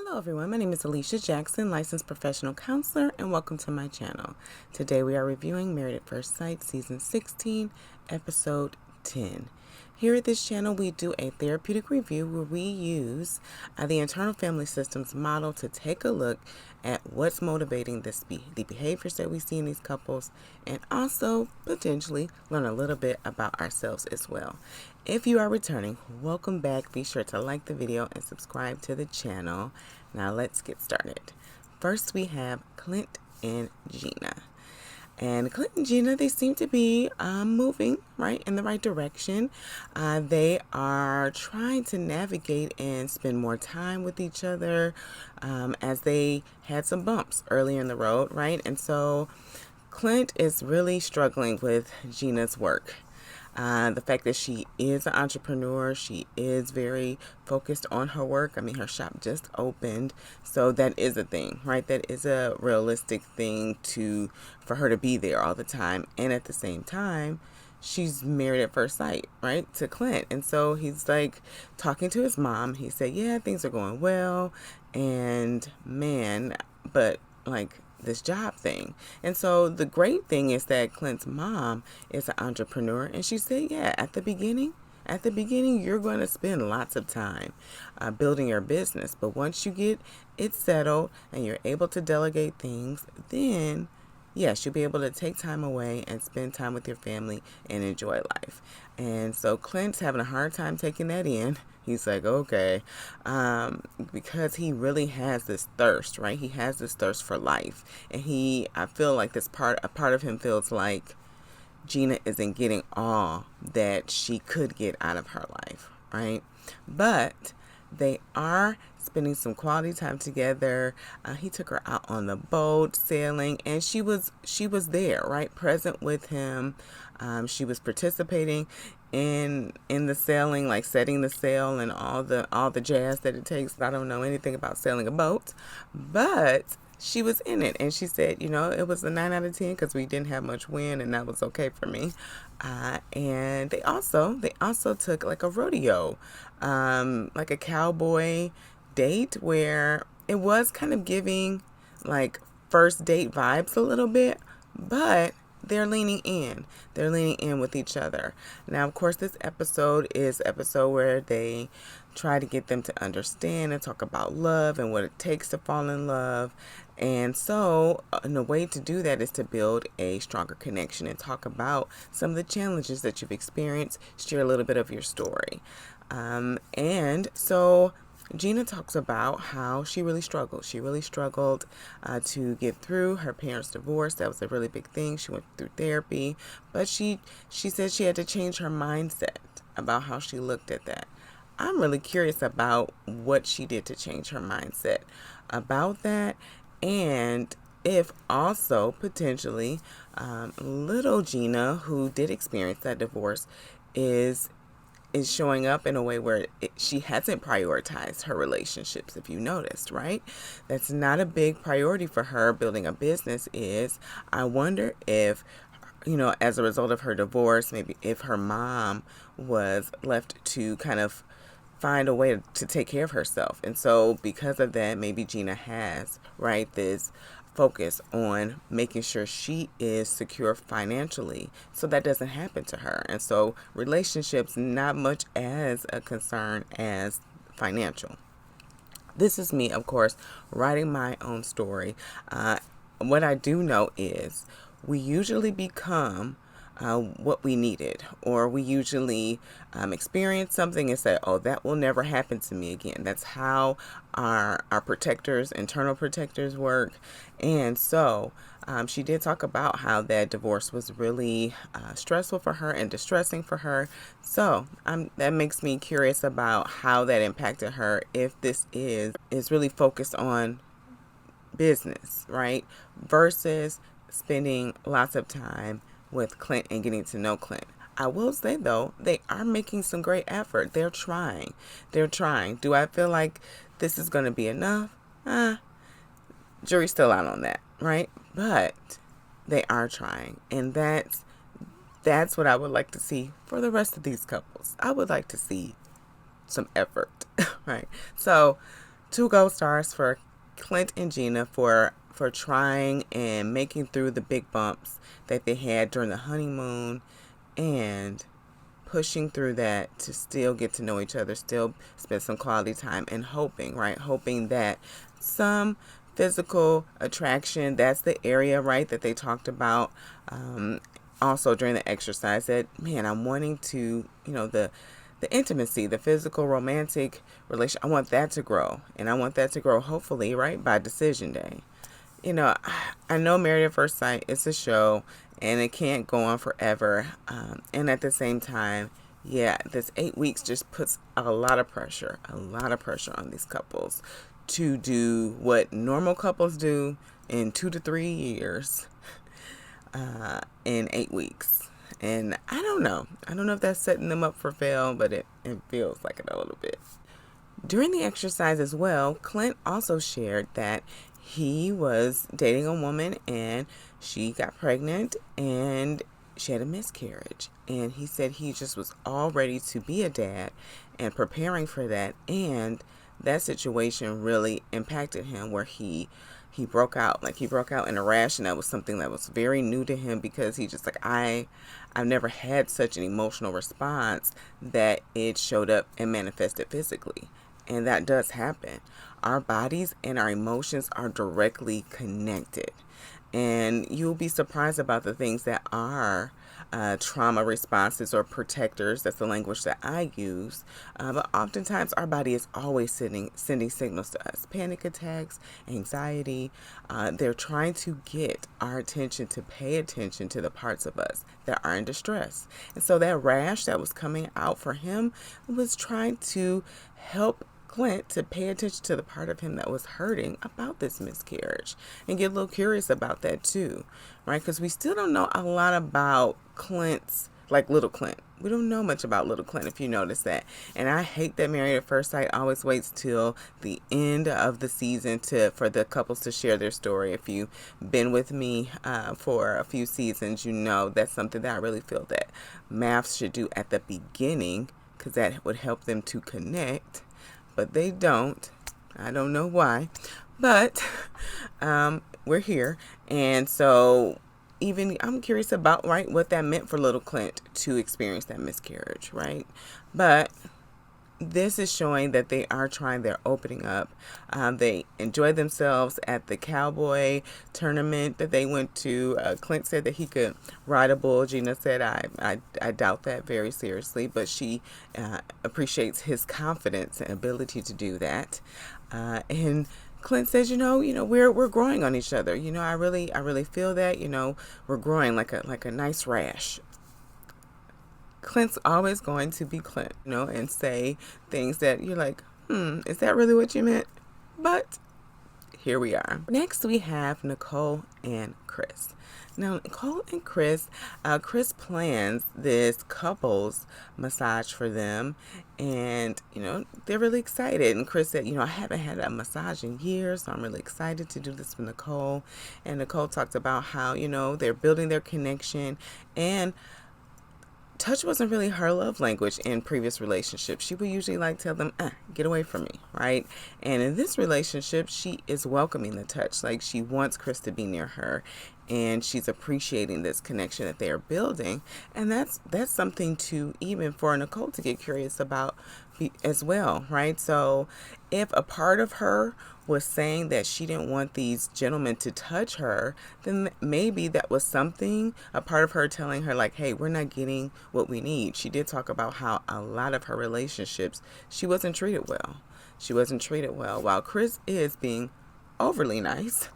Hello everyone, my name is Alicia Jackson, licensed professional counselor, and welcome to my channel. Today we are reviewing Married at First Sight Season 16, Episode 10. Here at this channel we do a therapeutic review where we use the internal family systems model to take a look at what's motivating the behaviors that we see in these couples, and also potentially learn a little bit about ourselves as well. If you are returning, welcome back. Be sure to like the video and subscribe to the channel. Now let's get started. First we have Clint and Gina. And Clint and Gina, they seem to be moving right in the right direction. They are trying to navigate and spend more time with each other as they had some bumps earlier in the road, right? And so Clint is really struggling with Gina's work. The fact that she is an entrepreneur, she is very focused on her work. I mean, her shop just opened, so that is a thing, right? That is a realistic thing for her to be there all the time. And at the same time, she's married at first sight, right, to Clint. And so he's like talking to his mom. He said, yeah, things are going well. And man, but like this job thing. And so the great thing is that Clint's mom is an entrepreneur, and she said, yeah, at the beginning, you're going to spend lots of time building your business. But once you get it settled and you're able to delegate things, then yes, you'll be able to take time away and spend time with your family and enjoy life. And so Clint's having a hard time taking that in. He's like, okay, because he really has this thirst, right? He has this thirst for life. And I feel like a part of him feels like Gina isn't getting all that she could get out of her life, right? But they are spending some quality time together. He took her out on the boat sailing, and she was there, right, present with him. She was participating in the sailing, like setting the sail and all the jazz that it takes. I don't know anything about sailing a boat, but she was in it, and she said, it was a 9 out of 10 because we didn't have much wind, and that was okay for me. And they also took like a rodeo, like a cowboy date, where it was kind of giving like first date vibes a little bit, but they're leaning in. They're leaning in with each other. Now, of course, this episode is episode where they try to get them to understand and talk about love and what it takes to fall in love. And so, a way to do that is to build a stronger connection and talk about some of the challenges that you've experienced, share a little bit of your story. And so Gina talks about how she really struggled. She really struggled to get through her parents' divorce. That was a really big thing. She went through therapy, but she said she had to change her mindset about how she looked at that. I'm really curious about what she did to change her mindset about that, and if also potentially little Gina, who did experience that divorce, is showing up in a way where she hasn't prioritized her relationships. If you noticed, right? That's not a big priority for her. Building a business is. I wonder if, as a result of her divorce, maybe if her mom was left to kind of find a way to take care of herself. And so because of that, maybe Gina has, right, this focus on making sure she is secure financially so that doesn't happen to her. And so relationships not much as a concern as financial. This is me, of course, writing my own story. What I do know is we usually become what we needed, or we usually experience something and say, oh, that will never happen to me again. That's how our protectors, internal protectors, work. And so she did talk about how that divorce was really stressful for her and distressing for her. So that makes me curious about how that impacted her, if this is really focused on business, right, versus spending lots of time with Clint and getting to know Clint. I will say, though, they are making some great effort. They're trying. Do I feel like this is going to be enough? Jury's still out on that, right? But they are trying. And that's what I would like to see for the rest of these couples. I would like to see some effort, right? So two gold stars for Clint and Gina for trying and making through the big bumps that they had during the honeymoon and pushing through that to still get to know each other, still spend some quality time, and hoping, right? Hoping that some physical attraction, that's the area, right, that they talked about also during the exercise, that, man, I'm wanting to, the intimacy, the physical, romantic relation, I want that to grow. And I want that to grow, hopefully, right, by decision day. I know Married at First Sight is a show and it can't go on forever. And at the same time, yeah, this 8 weeks just puts a lot of pressure on these couples to do what normal couples do in 2 to 3 years in 8 weeks. And I don't know if that's setting them up for fail, but it feels like it a little bit. During the exercise as well, Clint also shared that he was dating a woman and she got pregnant and she had a miscarriage. And he said he just was all ready to be a dad and preparing for that. And that situation really impacted him where he broke out. Like, he broke out in a rash, and that was something that was very new to him because he just like, I've never had such an emotional response that it showed up and manifested physically. And that does happen. Our bodies and our emotions are directly connected. And you'll be surprised about the things that are trauma responses or protectors. That's the language that I use. But oftentimes our body is always sending signals to us. Panic attacks, anxiety. They're trying to get our attention to pay attention to the parts of us that are in distress. And so that rash that was coming out for him was trying to help Clint to pay attention to the part of him that was hurting about this miscarriage and get a little curious about that too, right? Because we still don't know a lot about Clint's, like little Clint. We don't know much about little Clint, if you notice that. And I hate that Married at First Sight always waits till the end of the season for the couples to share their story. If you've been with me for a few seasons, you know that's something that I really feel that MAFS should do at the beginning, because that would help them to connect. But they don't. I don't know why. But we're here. And so even I'm curious about, right, what that meant for little Clint to experience that miscarriage, right? But this is showing that they are trying, they're opening up. They enjoyed themselves at the cowboy tournament that they went to. Clint said that he could ride a bull. Gina said, I doubt that very seriously, but she appreciates his confidence and ability to do that. And Clint says, we're growing on each other. I really feel that, we're growing like a nice rash. Clint's always going to be Clint, and say things that you're like, is that really what you meant? But here we are. Next, we have Nicole and Chris. Now, Nicole and Chris plans this couples massage for them, and, they're really excited. And Chris said, I haven't had a massage in years, so I'm really excited to do this for Nicole. And Nicole talked about how, they're building their connection, and touch wasn't really her love language in previous relationships. She would usually tell them, get away from me, right? And in this relationship, she is welcoming the touch. Like, she wants Chris to be near her, and she's appreciating this connection that they are building. And that's something to, even for Nicole to get curious about as well, right? So if a part of her was saying that she didn't want these gentlemen to touch her, then maybe that was something, a part of her telling her, like, hey, we're not getting what we need. She did talk about how a lot of her relationships, she wasn't treated well. While Chris is being overly nice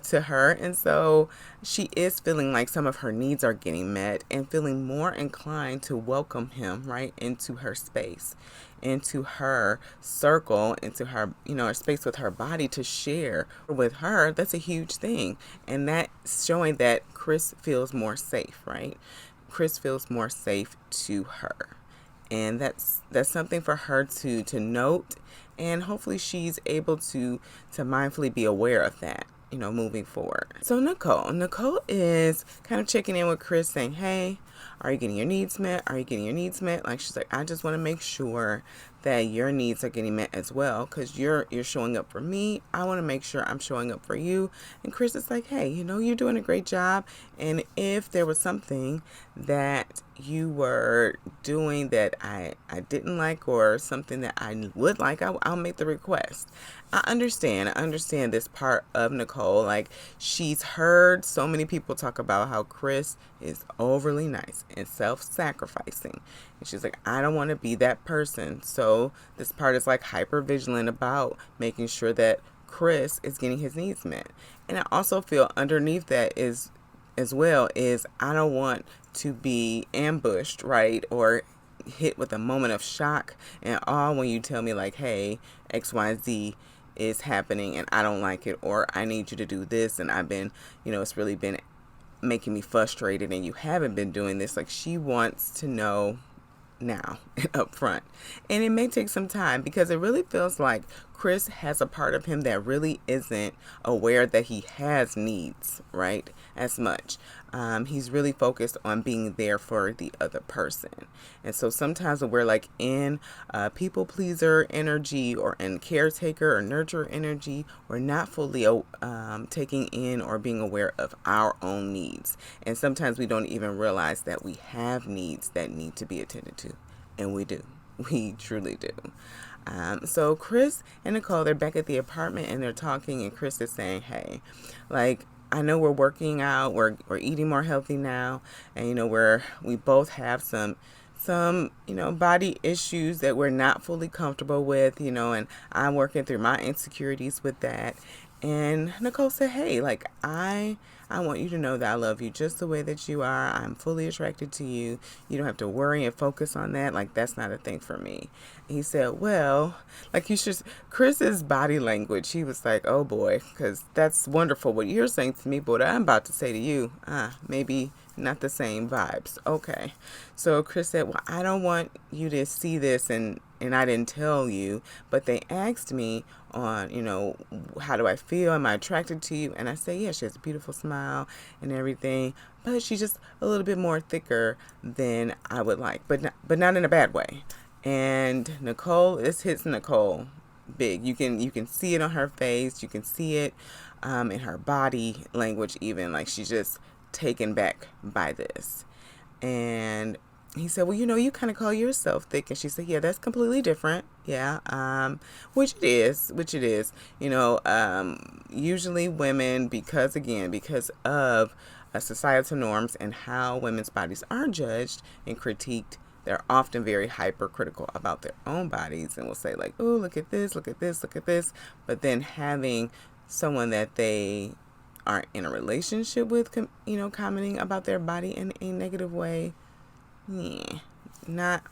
to her. And so she is feeling like some of her needs are getting met and feeling more inclined to welcome him, right, into her space, into her circle, into her, her space with her body to share with her. That's a huge thing. And that's showing that Chris feels more safe, right? Chris feels more safe to her. And that's something for her to note. And hopefully she's able to mindfully be aware of that, moving forward. So Nicole is kind of checking in with Chris, saying, hey, Are you getting your needs met? Are you getting your needs met? Like, she's like, I just want to make sure that your needs are getting met as well, because you're showing up for me. I want to make sure I'm showing up for you. And Chris is like, hey, you're doing a great job, and if there was something that you were doing that I didn't like, or something that I would like, I'll make the request. I understand this part of Nicole. Like, she's heard so many people talk about how Chris is overly nice and self-sacrificing. And she's like, I don't want to be that person. So this part is like hyper vigilant about making sure that Chris is getting his needs met. And I also feel underneath that is, as well, is I don't want to be ambushed, right? Or hit with a moment of shock and awe when you tell me like, hey, XYZ is happening and I don't like it, or I need you to do this, and I've been, it's really been making me frustrated and you haven't been doing this. Like, she wants to know now and up front. And it may take some time, because it really feels like Chris has a part of him that really isn't aware that he has needs, right? As much. He's really focused on being there for the other person. And so sometimes when we're like in people pleaser energy, or in caretaker or nurturer energy, we're not fully taking in or being aware of our own needs. And sometimes we don't even realize that we have needs that need to be attended to. And we do. We truly do. So Chris and Nicole, they're back at the apartment and they're talking, and Chris is saying, hey, like, I know we're working out, we're eating more healthy now, and we both have some body issues that we're not fully comfortable with, and I'm working through my insecurities with that. And Nicole said, hey, like, I want you to know that I love you just the way that you are. I'm fully attracted to you. You don't have to worry and focus on that. Like, that's not a thing for me. And he said, well, like, you should, Chris's body language, he was like, oh boy, because that's wonderful what you're saying to me, but what I'm about to say to you, maybe not the same vibes. Okay. So Chris said, well, I don't want you to see this, and I didn't tell you, but they asked me on, how do I feel? Am I attracted to you? And I say, yeah, she has a beautiful smile and everything, but she's just a little bit more thicker than I would like, but not in a bad way. And Nicole, this hits Nicole big. You can see it on her face. You can see it in her body language, even, like, she's just taken back by this. And he said, well, you kind of call yourself thick. And she said, yeah, that's completely different. Yeah. Which it is. Usually women, because of societal norms and how women's bodies are judged and critiqued, they're often very hypercritical about their own bodies and will say like, oh, look at this, look at this, look at this. But then having someone that they aren't in a relationship with, commenting about their body in a negative way, not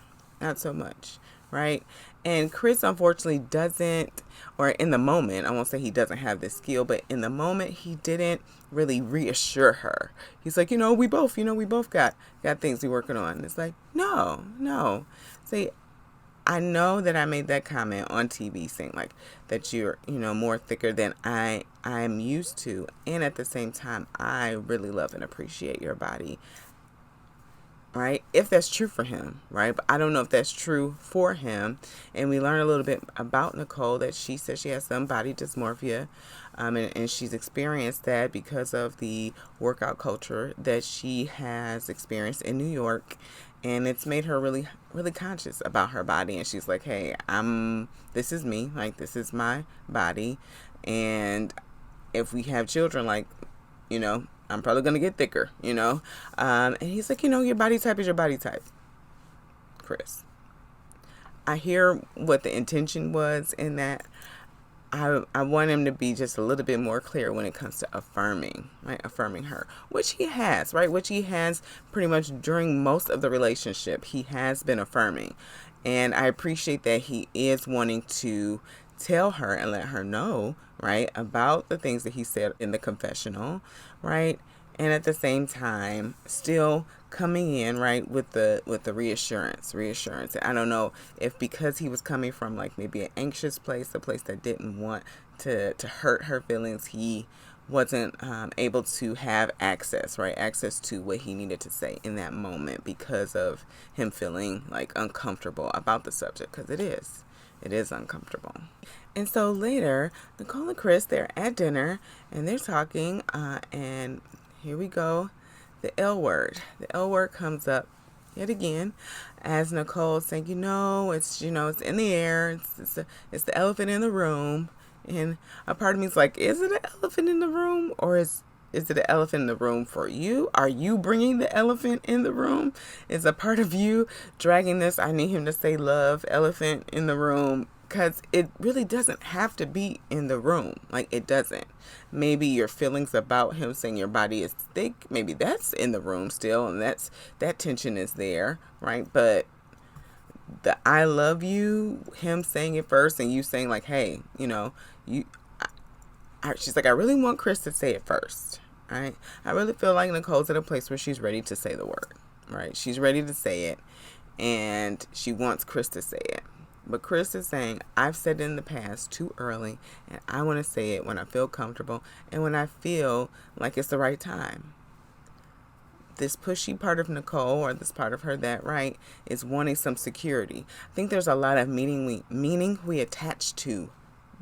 so much, right? And Chris, unfortunately, doesn't, or in the moment, I won't say he doesn't have this skill, but in the moment, he didn't really reassure her. He's like, we both got things we're working on. And it's like, no. See, I know that I made that comment on TV saying like that you're, more thicker than I'm used to. And at the same time, I really love and appreciate your body. Right? If that's true for him, right? But I don't know if that's true for him. And we learn a little bit about Nicole, that she says she has some body dysmorphia. And she's experienced that because of the workout culture that she has experienced in New York. And it's made her really, really conscious about her body. And she's like, hey, this is me. Like, this is my body. And if we have children, like, I'm probably going to get thicker, And he's like, your body type is your body type, Chris. I hear what the intention was in that. I want him to be just a little bit more clear when it comes to affirming, right? Affirming her, which he has, right? Which he has pretty much during most of the relationship. He has been affirming. And I appreciate that he is wanting to tell her and let her know, right, about the things that he said in the confessional, right? And at the same time, still coming in, right, with the reassurance. I don't know if because he was coming from like maybe an anxious place, a place that didn't want to hurt her feelings, he wasn't able to have access, right? Access to what he needed to say in that moment because of him feeling like uncomfortable about the subject, because it is uncomfortable. And so later, Nicole and Chris, they're at dinner and they're talking, and here we go. The L word. The L word comes up yet again as Nicole's saying, it's in the air. It's the elephant in the room. And a part of me is like, is it an elephant in the room, or is it an elephant in the room for you? Are you bringing the elephant in the room? Is a part of you dragging this, I need him to say love, elephant in the room? Because it really doesn't have to be in the room. Like, it doesn't. Maybe your feelings about him saying your body is thick, maybe that's in the room still, and that tension is there, right? But the I love you, him saying it first and you saying like, hey, she's like, I really want Chris to say it first, right? I really feel like Nicole's at a place where she's ready to say the word, right? She's ready to say it, and she wants Chris to say it. But Chris is saying, I've said it in the past too early, and I want to say it when I feel comfortable and when I feel like it's the right time. This pushy part of Nicole, or this part of her that, right, is wanting some security. I think there's a lot of meaning we attach to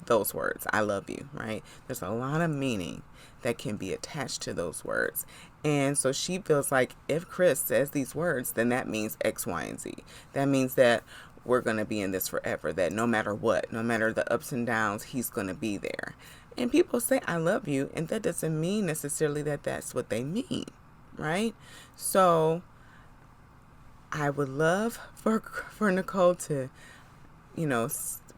those words. I love you, right? There's a lot of meaning that can be attached to those words. And so she feels like if Chris says these words, then that means X, Y, and Z. That means that we're going to be in this forever, that no matter what, no matter the ups and downs, he's going to be there. And people say, I love you, and that doesn't mean necessarily that that's what they mean, right? So I would love for Nicole to,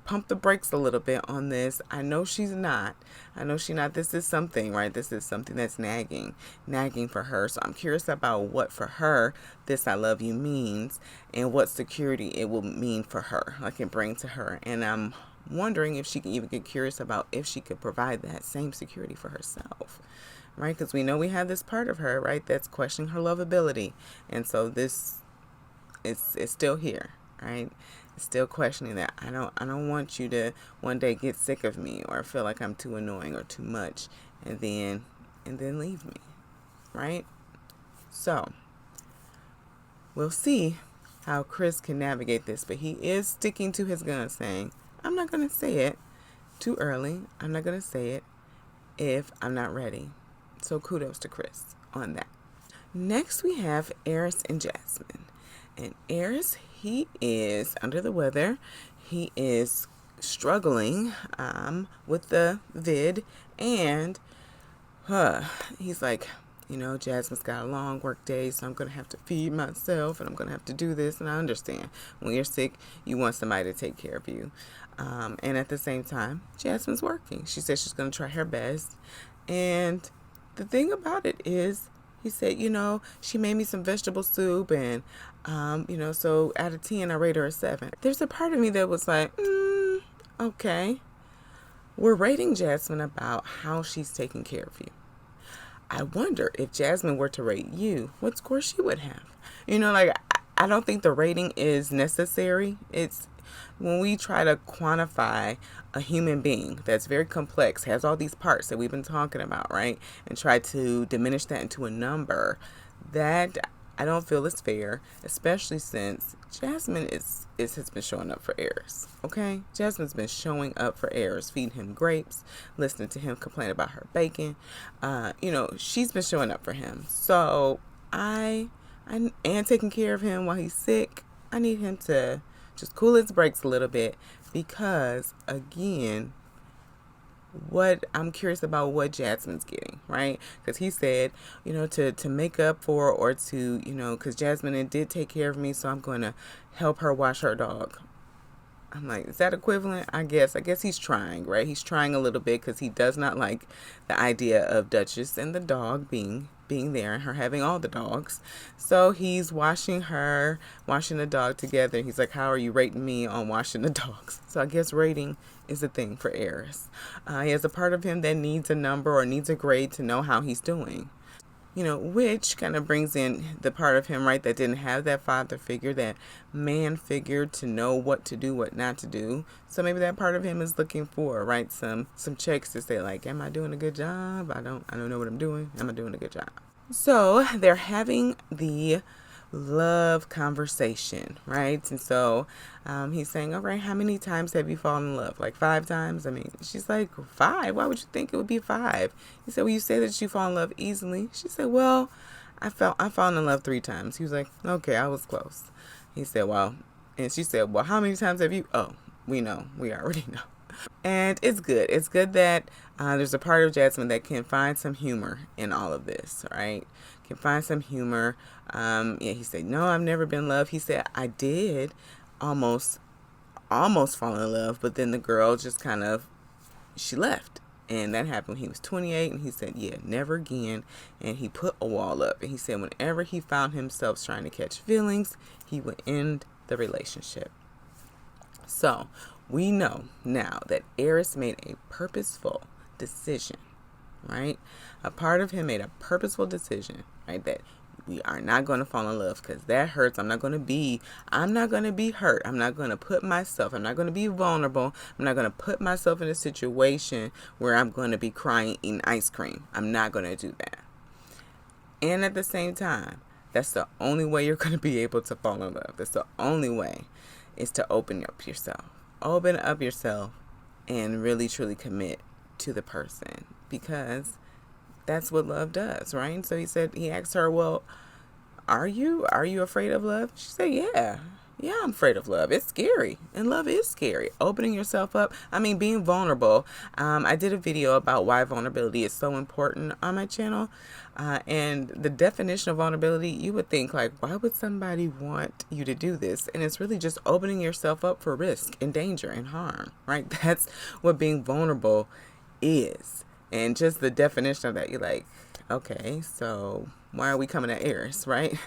pump the brakes a little bit on this. I know she's not. This is something, right? This is something that's nagging for her. So I'm curious about what for her this I love you means, and what security it will mean for her, like it bring to her. And I'm wondering if she can even get curious about if she could provide that same security for herself, right? Because we know we have this part of her, right, that's questioning her lovability. And so this is still here, right? Still questioning that. I don't want you to one day get sick of me or feel like I'm too annoying or too much and then leave me, right? So we'll see how Chris can navigate this, but he is sticking to his gun, saying, I'm not going to say it too early. I'm not going to say it if I'm not ready. So kudos to Chris on that. Next we have Airris and Jasmine. And Airris, he is under the weather. He is struggling with the vid, and he's like, Jasmine's got a long work day, so I'm going to have to feed myself, and I'm going to have to do this. And I understand when you're sick, you want somebody to take care of you. And at the same time, Jasmine's working. She says she's going to try her best. And the thing about it is, he said, she made me some vegetable soup, and, so out of 10, I rate her a 7. There's a part of me that was like, okay. We're rating Jasmine about how she's taking care of you. I wonder if Jasmine were to rate you, what score she would have. I don't think the rating is necessary. It's when we try to quantify a human being that's very complex, has all these parts that we've been talking about, right? And try to diminish that into a number, that I don't feel is fair, especially since Jasmine has been showing up for Airris, okay? Jasmine's been showing up for Airris, feeding him grapes, listening to him complain about her bacon. She's been showing up for him. So I and taking care of him while he's sick. I need him to just cool his brakes a little bit, because again, what I'm curious about what Jasmine's getting, right? Because he said, to make up for, or to, because Jasmine did take care of me, so I'm going to help her wash her dog. I'm like, is that equivalent? I guess he's trying, right? He's trying a little bit, because he does not like the idea of Duchess and the dog being there and her having all the dogs. So he's washing the dog together. He's like, how are you rating me on washing the dogs? So I guess rating is a thing for Airris. He has a part of him that needs a number or needs a grade to know how he's doing. which kind of brings in the part of him, right, that didn't have that father figure, that man figure to know what to do, what not to do. So maybe that part of him is looking for, right, some checks to say, like, am I doing a good job? I don't know what I'm doing. Am I doing a good job? So they're having the love conversation, right? And so he's saying, all right, how many times have you fallen in love? Like 5 times? I mean, she's like, 5? Why would you think it would be 5? He said, well, you say that you fall in love easily. She said, well, I've fallen in love 3 times. He was like, okay, I was close. He said, well, and she said, well, how many times have you? Oh, we know. We already know. And it's good. It's good that there's a part of Jasmine that can find some humor in all of this, right? Can find some humor. He said, no, I've never been in love. He said, I did almost fall in love, but then the girl just she left. And that happened when he was 28, and he said, yeah, never again. And he put a wall up. And he said whenever he found himself trying to catch feelings, he would end the relationship. So we know now that Eris made a purposeful decision, right? A part of him made a purposeful decision, right? That we are not going to fall in love because that hurts. I'm not going to be hurt. I'm not going to I'm not going to be vulnerable. I'm not going to put myself in a situation where I'm going to be crying eating ice cream. I'm not going to do that. And at the same time, that's the only way you're going to be able to fall in love. That's the only way, is to open up yourself. Open up yourself and really truly commit to the person, because that's what love does, right? So he asked her, well, are you afraid of love? She said, yeah, I'm afraid of love. It's scary, and love is scary. Opening yourself up, being vulnerable. I did a video about why vulnerability is so important on my channel, and the definition of vulnerability, you would think, like, why would somebody want you to do this? And it's really just opening yourself up for risk and danger and harm, right? That's what being vulnerable is. And just the definition of that, you're like, okay, so why are we coming at Eris, right?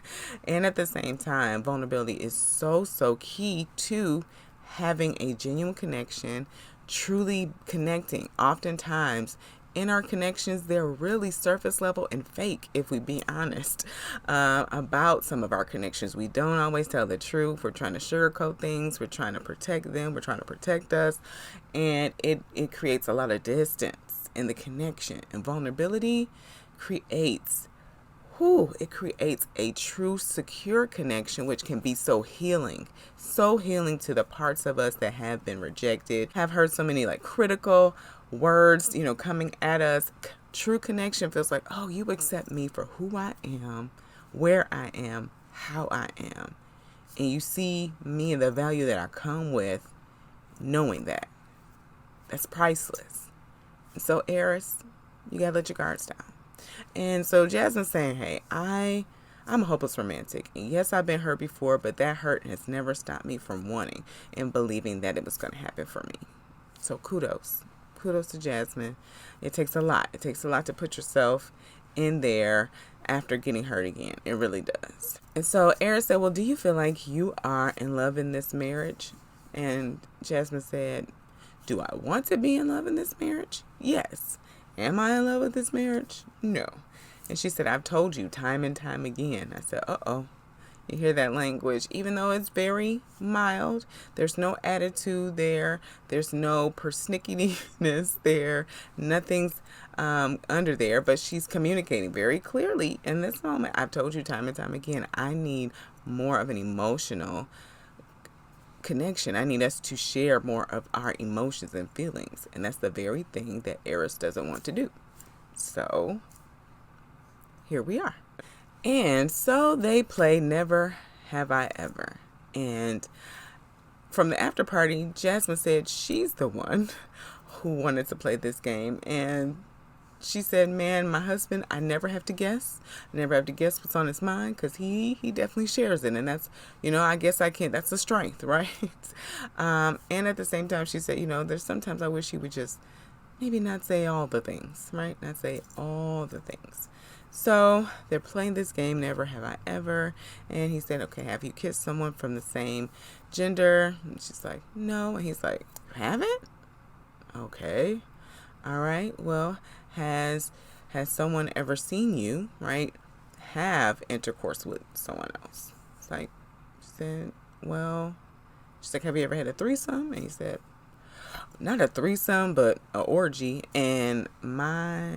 And at the same time, vulnerability is so key to having a genuine connection, truly connecting. Oftentimes, in our connections, they're really surface level and fake, if we be honest about some of our connections. We don't always tell the truth. We're trying to sugarcoat things. We're trying to protect them. We're trying to protect us. And it creates a lot of distance in the connection. And vulnerability creates a true secure connection, which can be so healing to the parts of us that have been rejected, have heard so many like words, coming at us. True connection feels like, oh, you accept me for who I am, where I am, how I am, and you see me and the value that I come with. Knowing that's priceless. So Eris, you gotta let your guards down. And so Jasmine's saying, hey, I'm a hopeless romantic. And yes, I've been hurt before, but that hurt has never stopped me from wanting and believing that it was going to happen for me. So kudos to Jasmine. It takes a lot. It takes a lot to put yourself in there after getting hurt again. It really does. And so Eris said, well, do you feel like you are in love in this marriage? And Jasmine said, do I want to be in love in this marriage? Yes. Am I in love with this marriage? No. And she said, I've told you time and time again. I said, uh-oh. You hear that language? Even though it's very mild, there's no attitude there. There's no persnicketyness there. Nothing's under there. But she's communicating very clearly in this moment. I've told you time and time again, I need more of an emotional connection. I need us to share more of our emotions and feelings. And that's the very thing that Eris doesn't want to do. So here we are. And so they play Never Have I Ever. And from the after party, Jasmine said she's the one who wanted to play this game. And she said, man, my husband, I never have to guess. I never have to guess what's on his mind, because he definitely shares it. And that's, I guess I can't. That's a strength, right? And at the same time, she said, there's sometimes I wish he would just maybe not say all the things, right? Not say all the things. So they're playing this game, Never Have I Ever. And he said, okay, have you kissed someone from the same gender? And she's like, no. And he's like, you haven't? Okay. All right. Well, has has someone ever seen you, right, have intercourse with someone else? It's like, she said, well, she's like, have you ever had a threesome? And he said, not a threesome, but an orgy. And my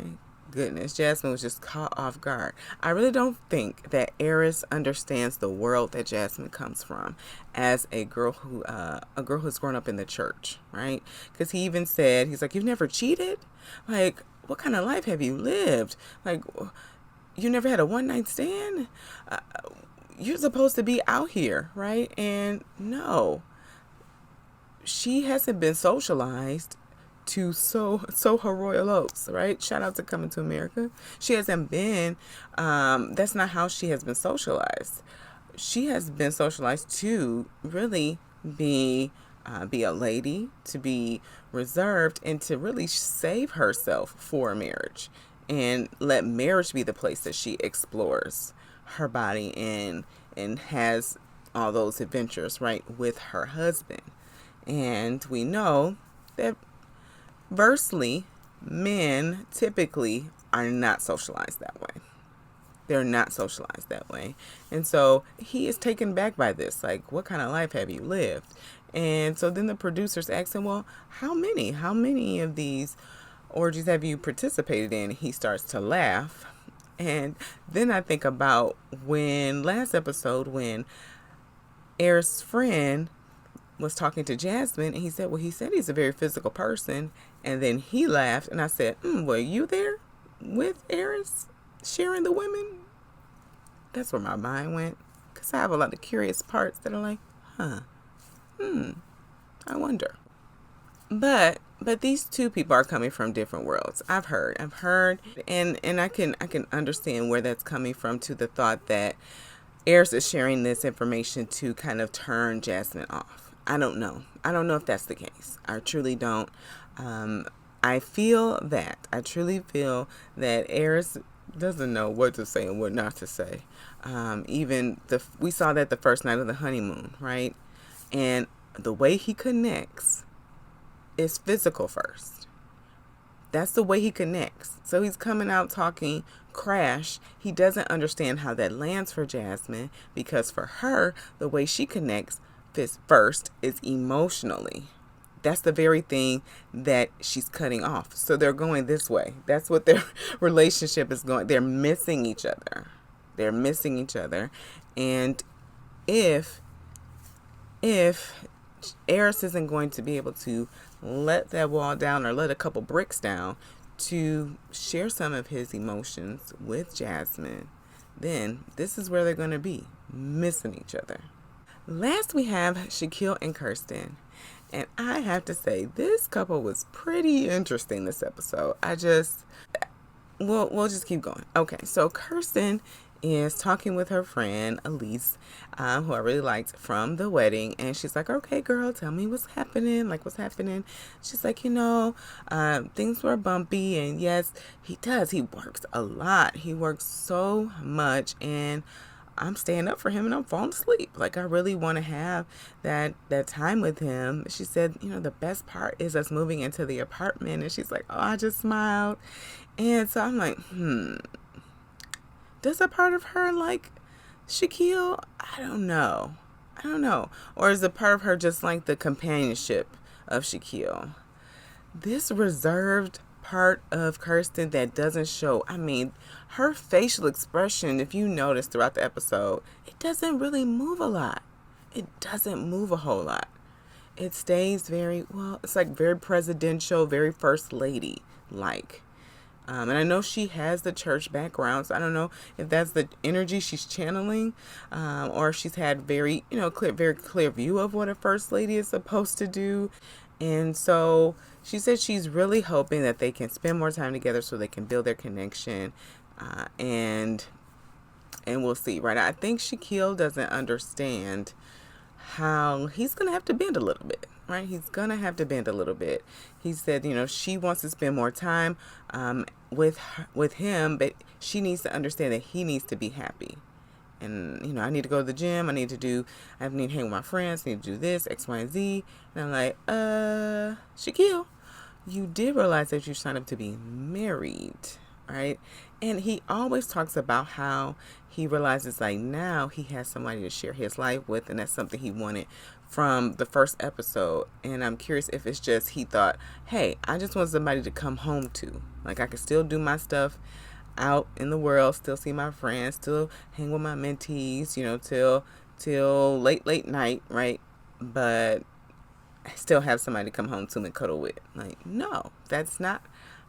goodness, Jasmine was just caught off guard. I really don't think that Airris understands the world that Jasmine comes from as a girl who's grown up in the church, right? Because he even said, he's like, you've never cheated? Like, what kind of life have you lived? Like, you never had a one night stand? You're supposed to be out here, right? And no, she hasn't been socialized to Soho Royal Oaks, right? Shout out to Coming to America. She hasn't been, that's not how she has been socialized. She has been socialized to really be a lady, to be reserved, and to really save herself for a marriage, and let marriage be the place that she explores her body and has all those adventures, right, with her husband. And we know that versely, men typically are not socialized that way. They're not socialized that way. And so he is taken back by this. Like, what kind of life have you lived? And so then the producers ask him, well, how many of these orgies have you participated in? He starts to laugh. And then I think about when last episode, when Air's friend was talking to Jasmine, and he said he's a very physical person. And then he laughed, and I said, were you there with Airris sharing the women? That's where my mind went, because I have a lot of curious parts that are like, I wonder. But these two people are coming from different worlds. I've heard, and I can understand where that's coming from, to the thought that Airris is sharing this information to kind of turn Jasmine off. I don't know if that's the case. I truly don't. I truly feel that Airris doesn't know what to say and what not to say. We saw that the first night of the honeymoon, right? And the way he connects is physical first. That's the way he connects. So he's coming out talking crash. He doesn't understand how that lands for Jasmine, because for her, the way she connects first is emotionally. That's the very thing that she's cutting off. So they're going this way. That's what their relationship is going. They're missing each other. And if Airris isn't going to be able to let that wall down, or let a couple bricks down, to share some of his emotions with Jasmine, then this is where they're going to be, missing each other. Last, we have Shaquille and Kirsten. And I have to say, this couple was pretty interesting this episode. We'll just keep going. Okay, so Kirsten is talking with her friend Elise, who I really liked from the wedding, and she's like, okay girl, tell me what's happening. She's like, things were bumpy, and yes, he works a lot. He works so much, and I'm staying up for him and I'm falling asleep. Like, I really want to have that time with him. She said, the best part is us moving into the apartment. And she's like, oh, I just smiled. And so I'm like, does a part of her like Shaquille? I don't know. Or is a part of her just like the companionship of Shaquille? This reserved part of Kirsten that doesn't show, her facial expression, if you notice throughout the episode, it doesn't really move a lot. It doesn't move a whole lot. It stays it's like very presidential, very first lady like. And I know she has the church background, so I don't know if that's the energy she's channeling, or she's had very clear view of what a first lady is supposed to do. And so she said she's really hoping that they can spend more time together so they can build their connection, and we'll see, right? I think Shaquille doesn't understand how he's going to have to bend a little bit, right? He's going to have to bend a little bit. He said, she wants to spend more time with him, but she needs to understand that he needs to be happy. And, I need to go to the gym. I need to hang with my friends. I need to do this, X, Y, and Z. And I'm like, Shaquille, you did realize that you signed up to be married. right? And he always talks about how he realizes like now he has somebody to share his life with, and that's something he wanted from the first episode. And I'm curious if it's just he thought, hey, I just want somebody to come home to. Like I could still do my stuff out in the world, still see my friends, still hang with my mentees, till late night, right? But I still have somebody to come home to and cuddle with. Like, no, that's not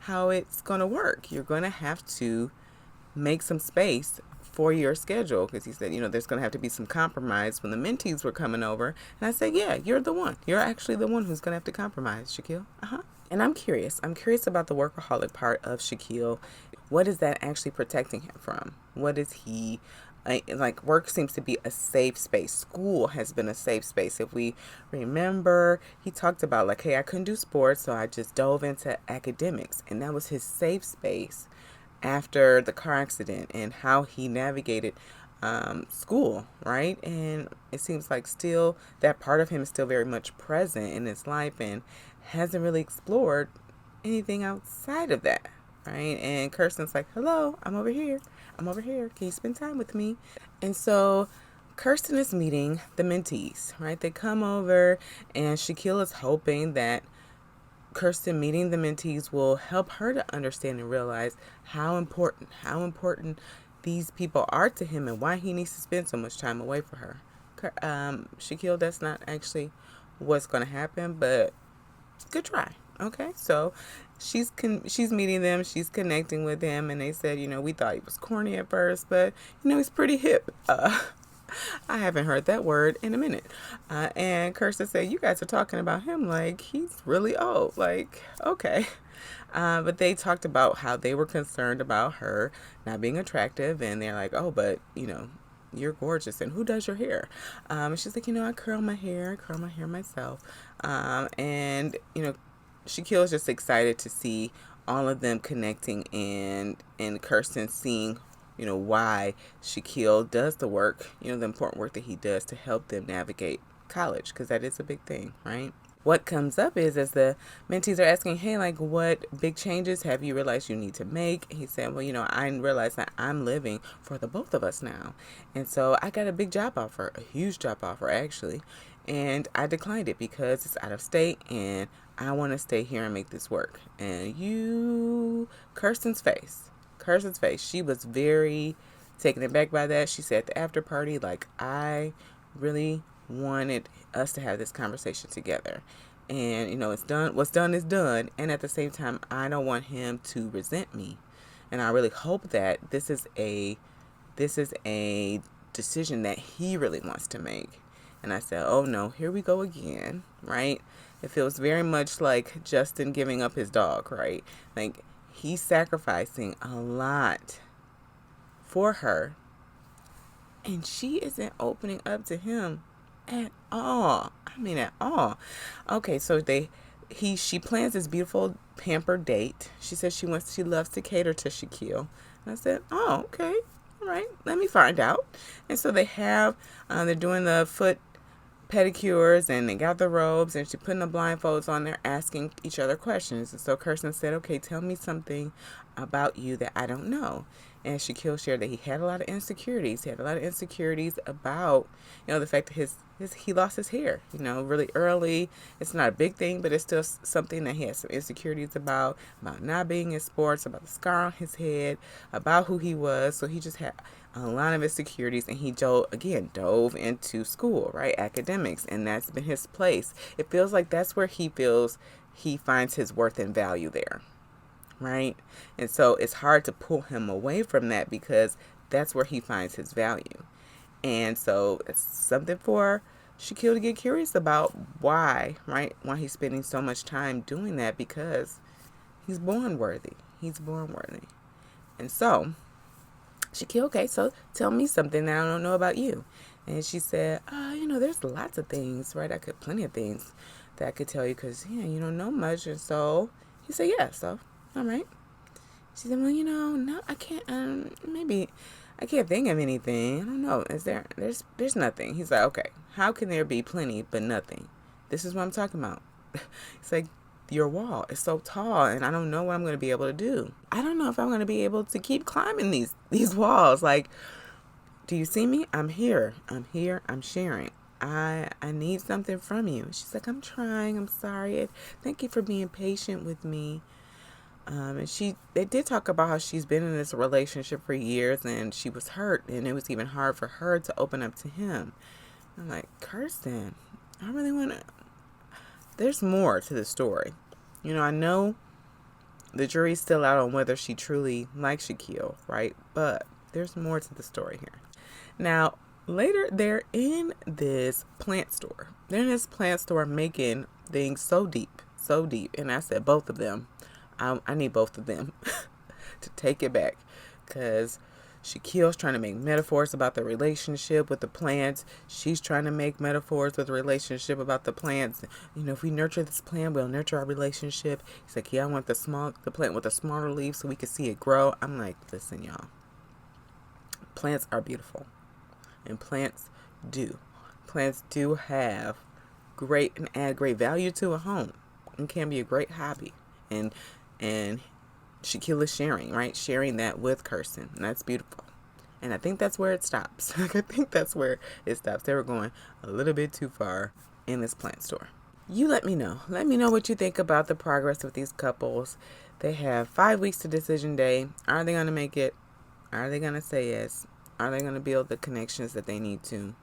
how it's gonna work. You're gonna have to make some space for your schedule, because he said, there's going to have to be some compromise when the mentees were coming over. And I said, yeah, you're the one. You're actually the one who's going to have to compromise, Shaquille. And I'm curious about the workaholic part of Shaquille. What is that actually protecting him from? What is he like? Work seems to be a safe space. School has been a safe space. If we remember, he talked about like, hey, I couldn't do sports, so I just dove into academics, and that was his safe space after the car accident, and how he navigated school, right? And it seems like still that part of him is still very much present in his life and hasn't really explored anything outside of that, right? And Kirsten's like, hello, I'm over here. Can you spend time with me? And so Kirsten is meeting the mentees, right? They come over, and Shaquille is hoping that Kirsten meeting the mentees will help her to understand and realize how important these people are to him, and why he needs to spend so much time away from her. Shaquille, that's not actually what's going to happen, but good try. Okay, so she's meeting them, she's connecting with him, and they said, we thought he was corny at first, but he's pretty hip. I haven't heard that word in a minute. And Kirsten said, you guys are talking about him like he's really old. Like, okay. But they talked about how they were concerned about her not being attractive. And they're like, oh, but, you're gorgeous. And who does your hair? And she's like, I curl my hair myself. And Shaquille's just excited to see all of them connecting, and Kirsten seeing why Shaquille does the work, the important work that he does to help them navigate college, because that is a big thing, right? What comes up is, as the mentees are asking, hey, like, what big changes have you realized you need to make? He said, well, I realized that I'm living for the both of us now. And so I got a big job offer, a huge job offer, actually. And I declined it because it's out of state, and I want to stay here and make this work. And Kirsten's face, she was very taken aback by that. She said at the after party, like, I really wanted us to have this conversation together. And, it's done. What's done is done. And at the same time, I don't want him to resent me. And I really hope that this is a decision that he really wants to make. And I said, oh no, here we go again, right? It feels very much like Justin giving up his dog, right? Like, he's sacrificing a lot for her, and she isn't opening up to him at all. I mean, at all. Okay, so she plans this beautiful pampered date. She says she loves to cater to Shaquille. And I said, oh, okay, all right, let me find out. And so they're doing the foot pedicures, and they got the robes, and she's putting the blindfolds on there, asking each other questions. And so Kirsten said, okay, tell me something about you that I don't know. And Shaquille shared that he had a lot of insecurities. He had a lot of insecurities about, the fact that he lost his hair, really early. It's not a big thing, but it's still something that he has some insecurities about not being in sports, about the scar on his head, about who he was. So he just had a lot of insecurities, and he dove into school, right? Academics, and that's been his place. It feels like that's where he feels he finds his worth and value there, right? And so it's hard to pull him away from that, because that's where he finds his value. And so it's something for Shaquille to get curious about why, right? Why he's spending so much time doing that, because he's born worthy. And so Shaquille, okay, so tell me something that I don't know about you. And she said, there's lots of things, right? Plenty of things that I could tell you, because, you don't know much. And so he said, yeah, so, all right. She said, well, no, I can't, maybe I can't think of anything. I don't know. There's nothing. He's like, okay, how can there be plenty but nothing? This is what I'm talking about. It's like, your wall. It's so tall, and I don't know what I'm going to be able to do. I don't know if I'm going to be able to keep climbing these walls. Like, do you see me? I'm here. I'm sharing. I need something from you. She's like, I'm trying. I'm sorry. Thank you for being patient with me. And they did talk about how she's been in this relationship for years, and she was hurt, and it was even hard for her to open up to him. I'm like, Kirsten, I really want to. There's more to the story. I know the jury's still out on whether she truly likes Shaquille, right? But there's more to the story here. Now, later, they're in this plant store. They're in this plant store making things so deep. And I said, both of them. I need both of them to take it back, because Shaquille's trying to make metaphors about the relationship with the plants. She's trying to make metaphors with the relationship about the plants. If we nurture this plant, we'll nurture our relationship. He's like, yeah, I want the plant with the smaller leaves so we can see it grow. I'm like, listen, y'all. Plants are beautiful, and plants do have great and add great value to a home, and can be a great hobby. And Shaquille is sharing, right? Sharing that with Kirsten. And that's beautiful. And I think that's where it stops. I think that's where it stops. They were going a little bit too far in this plant store. You let me know. Let me know what you think about the progress of these couples. They have 5 weeks to decision day. Are they going to make it? Are they going to say yes? Are they going to build the connections that they need to?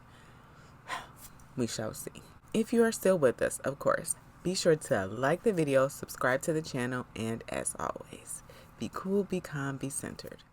We shall see. If you are still with us, of course, be sure to like the video, subscribe to the channel, and as always, be cool, be calm, be centered.